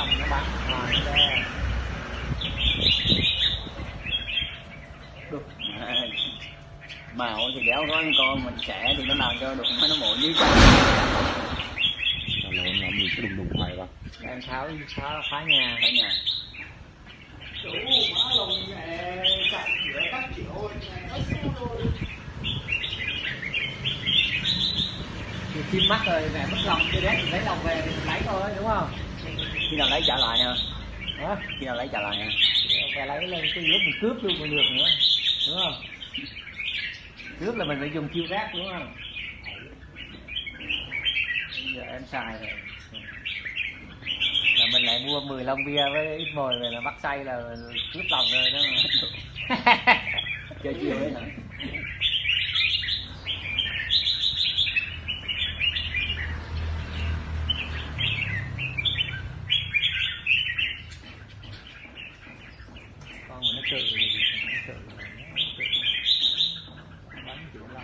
xong nó bắn nó đe. Được. Màu thì đéo có con mình trẻ thì nó làm cho được nó mổ dưới chân. Nó làm gì cái đùng mày vào. Em phá nhà. Ở nhà. Chủ má lùng mẹ chạy giữa các triệu này nó siêu rồi. Thì chim mắt rồi mẹ mất lòng chưa đấy lấy lòng về thì lấy thôi đúng không? Khi nào lấy trả lại nha. Hả? Khi nào lấy trả lại nha. Về lấy lên cái lúc mình cướp luôn còn được nữa đúng không? Cướp là mình phải dùng chiêu gác đúng không? Bây giờ em xài rồi là mình lại mua 10 lon bia với ít mồi về là bắt say là cướp lòng rồi đó mà. Chơi chiêu đấy hả? Con mà nó cự thì nó cự bắn chịu lông.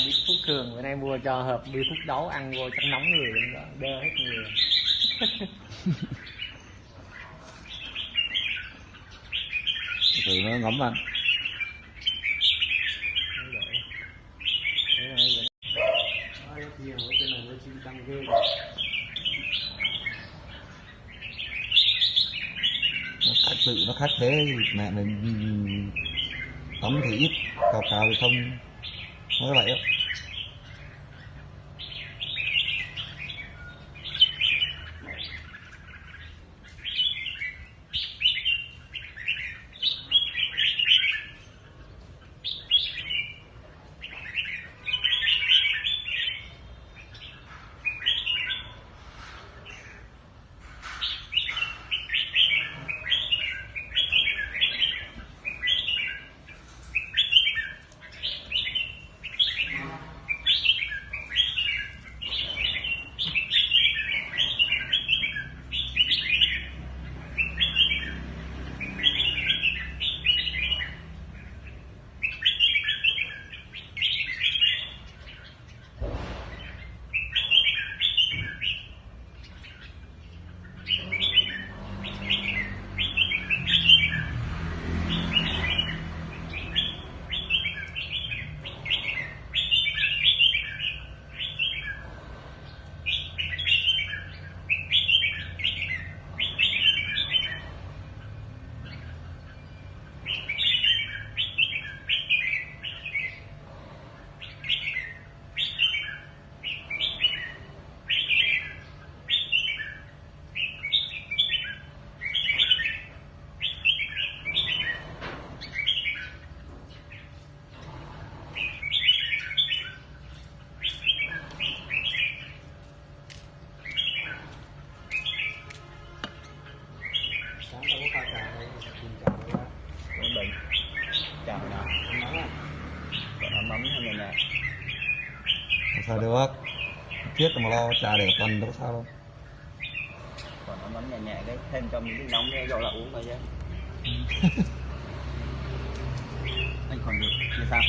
Biết thuốc thường bữa nay mua cho hộp bia thuốc đấu ăn vô chắc nóng người luôn đó, đơ hết người. Từ nó ngấm anh. Nó khách tự nó khách thế mẹ mình tắm thì ít cào cào thì không nó vậy đó. Chào nào. Còn mắm hay này nè. Sao được? Thiết mà lo trà để tuần đâu sao đâu. Còn nó mắm nhẹ nhẹ cái thêm cho mình cái nóng để gọi là uống thôi chứ. Anh còn được, như sao?